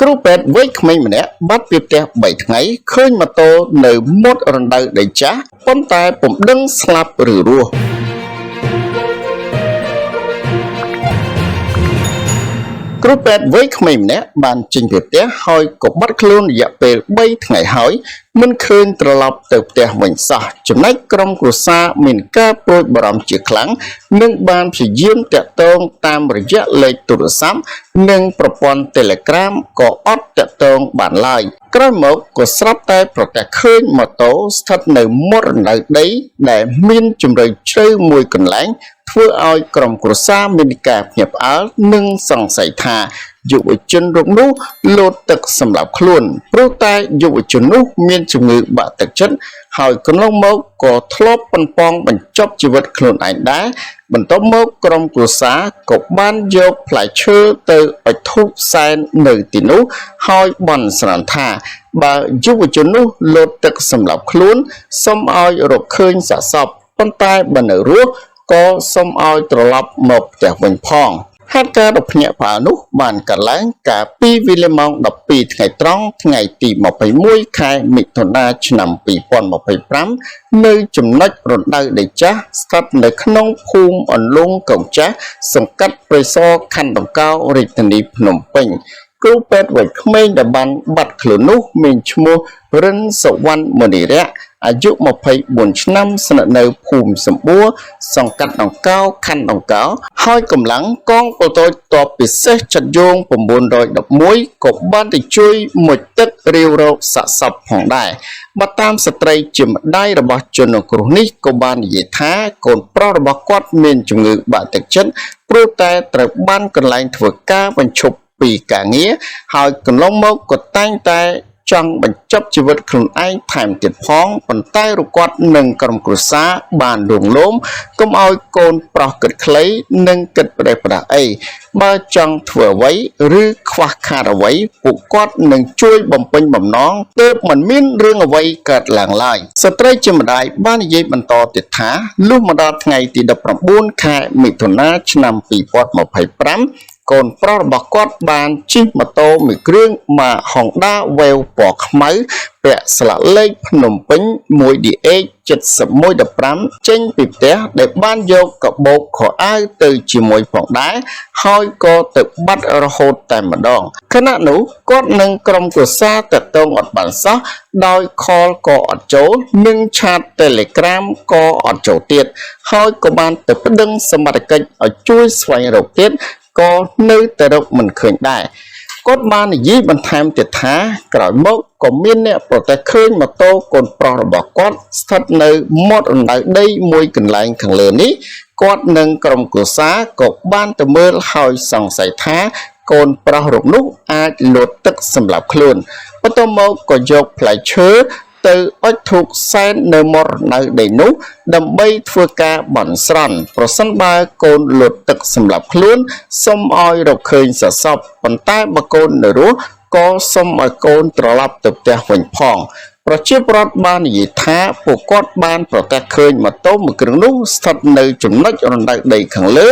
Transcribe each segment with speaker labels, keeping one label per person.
Speaker 1: គ្រូពេទ្យវ័យក្មេងម្នាក់បាត់ពីផ្ទះ3ថ្ងៃឃើញម៉ូតូនៅមាត់រណ្ដៅដីចាស់ប៉ុន្តែពុំដឹងស្លាប់ឬរស់គ្រូពេទ្យវ័យក្មេងម្នាក់បានចេញពីផ្ទះហើយក៏បាត់ខ្លួនរយៈពេល3ថ្ងៃហើយមិនឃើញត្រឡប់ទៅផ្ទះវិញសោះចំណែកក្រុមគ្រួសារមានការព្រួយបារម្ភជាខ្លាំងនិងបានព្យាយាមតាក់ទងតាមរយៈលេខទូរស័ព្ទនិងប្រព័ន្ធ Telegram ក៏អត់តាក់ទងបានឡើយក្រោយមកក៏ស្រាប់តែប្រទះឃើញម៉ូតូស្ថិតនៅមាត់រណ្ដៅដីដែលមានជម្រៅជ្រៅមួយកន្លែងធ្វើឲ្យក្រុមគ្រួសារមានការភ្ញាក់ផ្អើលនិងសង្ស័យថាយុវជនរូបនោះលោតទឹកសម្លាប់ខ្លួនព្រោះតែយុវជននោះមានជំងឺបាក់ទឹកចិត្តហើយកន្លងមកក៏ធ្លាប់ប៉ុនប៉ងបញ្ចប់ជីវិតខ្លួនឯងដែរបន្ទាប់មកក្រុមគ្រួសារក៏បានយកផ្លែឈើទៅអុជធូបសែននៅទីនោះហើយបន់ស្រន់ថាបើយុវជននោះលោតទឹកសម្លាប់ខ្លួនសូមឲ្យរកឃើញសាកសពប៉ុន្តែបើនៅរស់ក៏សូមឲ្យត្រឡប់មកផ្ទះវិញផងហេតុការណ៍ដ៏ភ្ញាក់ផ្អើលនោះបានកើតឡើងកាលពីវេលាម៉ោង12ថ្ងៃត្រង់ថ្ងៃទី21ខែមិថុនាឆ្នាំ2025នៅចំណុចរណ្ដៅដីចាស់ស្ថិតនៅក្នុងភូមិអន្លង់កោងចាស់សង្កាត់ព្រៃសរខណ្ឌដង្កោរាជធានីភ្នំពេញគ្រូពេទ្យវ័យក្មេងដែលបានបាត់ខ្លួននោះមានឈ្មោះរិនសុវណ្ណមនីរៈអាយុ24ឆ្នាំស្នាក់នៅភូមិសម្បួរសង្កាត់ដង្កោខណ្ឌដង្កោហើយកម្លាំងកងពលតូចទ័ពពិសេសចាត់យោង911ក៏បានទៅជួយមុជទឹករាវរកសាកសពផងដែរបើតាមស្ត្រីជាម្ដាយរបស់ជនរងគ្រោះនេះក៏បាននិយាយថាកូនប្រុសរបស់គាត់មានជំងឺបាក់ទឹកចិត្តព្រោះតែត្រូវបានកន្លែងធ្វើការបញ្ឈប់ពីការងារហើយកន្លងមកក៏តែងតែចង់បញ្ចប់ជីវិតខ្លួនឯងថែមទៀតផងប៉ុន្តែរគាត់និងក្រុមគ្រួសារបានលួងលោមកុំឲ្យកូនប្រុសគិតខ្លីនិងគិតប្រេះប្រាស់អីបើចង់ធ្វើអ្វីឬខ្វះខាតអ្វីពួកគាត់នឹងជួយបំពេញបំណងទើបមិនមានរឿងអ្វីកើតឡើងឡើយស្ត្រីជាម្ដាយបាននិយាយបន្តទៀតថាលុះមកដល់ថ្ងៃទី19ខែមិថុនាឆ្នាំ2025កូនប្រុសរបស់គាត់បានជិះម៉ូតូមួយគ្រឿងមក Honda Wave ពណ៌ខ្មៅពាក់ស្លាកលេខភ្នំពេញ 1DH 7115ចេញពីផ្ទះដែលបានយកកាបូបខោអាវទៅជាមួយផងដែរហើយក៏ទៅបាត់រហូតតែម្ដងខណៈនោះគាត់និងក្រុមគ្រួសារតាក់ទងអត់បានសោះដោយ call ក៏អត់ចូលនិងឆាត Telegram ក៏អត់ចូលទៀតហើយក៏បានទៅប្តឹងសមត្ថកិច្ចឲ្យជួយស្វែងរកទៀតក៏នៅតែរកមិនឃើញដែរគាត់បាននិយាយបន្ថែមទៀតថាក្រោយមកក៏មានអ្នកប្រទះឃើញម៉ូតូកូនប្រុសរបស់គាត់ស្ថិតនៅមាត់រណ្ដៅដីមួយកន្លែងខាងលើនេះគាត់និងក្រុមគ្រួសារក៏បានទៅមើលហើយសង្ស័យថាកូនប្រុសរូបនោះអាចលោតទឹកសម្លាប់ខ្លួនបន្ទាប់មកក៏យកផ្លែឈើទៅអុជធូបសែននៅមាត់រណ្ដៅដីនោះដើម្បីធ្វើការបន់ស្រន់ប្រសិនបើកូនលុតទឹកសម្លាប់ខ្លួនសូមឲ្យរកឃើញសាកសពប៉ុន្តែបើកូននៅរស់ក៏សូមឲ្យកូនត្រឡប់ទៅផ្ទះវិញផងប្រជាពលរដ្ឋបាននិយាយថាពួកគាត់បានប្រទះឃើញម៉ូតូមួយគ្រឿងនោះស្ថិតនៅចំណុចរណ្ដៅដីខាងលើ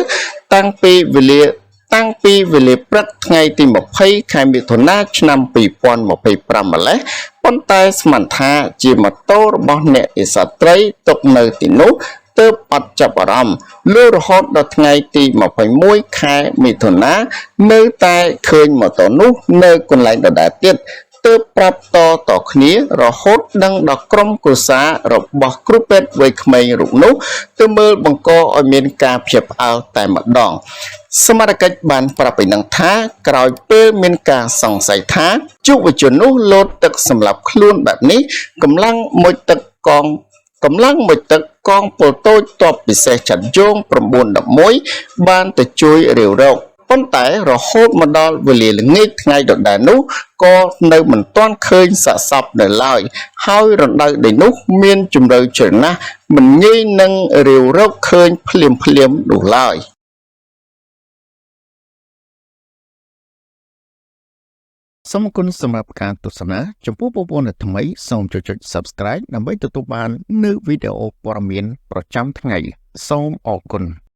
Speaker 1: តាំងពីវេលាព្រឹកថ្ងៃទី20ខែមិថុនាឆ្នាំ2025ម្លេះប៉ុន្តែស្មានថាជាម៉ូតូរបស់អ្នកនេសាទត្រីទុកនៅទីនោះទើបអត់ចាប់អារម្មណ៍លុះរហូតដល់ថ្ងៃទី21ខែមិថុនានៅតែឃើញម៉ូតូនោះនៅកន្លែងដដែលទៀតទើបប្រាប់តគ្នារហូតដឹងដល់ក្រុមគ្រួសាររបស់គ្រូពេទ្យវ័យក្មេងរូបនោះទៅមើលបង្កឲ្យមានការភ្ញាក់ផ្អើលតែម្ដងសមត្ថកិច្ចបានប្រាប់ឲ្យដឹងថាក្រោយពេលមានការសង្ស័យថាយុវជននោះលោតទឹកសម្លាប់ខ្លួនបែបនេះកម្លាំងមុជទឹកកងពលតូចទ័ពពិសេសចាត់យោង911បានទៅជួយរាវរកប៉ុន្តែរហូតមកដល់វេលាល្ងាចថ្ងៃដដែលនោះក៏នៅមិនទាន់ឃើញសាកសពនៅឡើយហើយរណ្ដៅដីនោះមានជម្រៅជ្រៅណាស់មិនងាយនឹងរាវរកឃើញភ្លាមនោះឡើយសូមអរគុណសម្រាប់ការទស្សនាចំពោះបងប្អូនដែលថ្មីសូមចុច Subscribe ដើម្បីទទួលបាននូវវីដេអូព័ត៌មានប្រចាំថ្ងៃសូមអរគុណ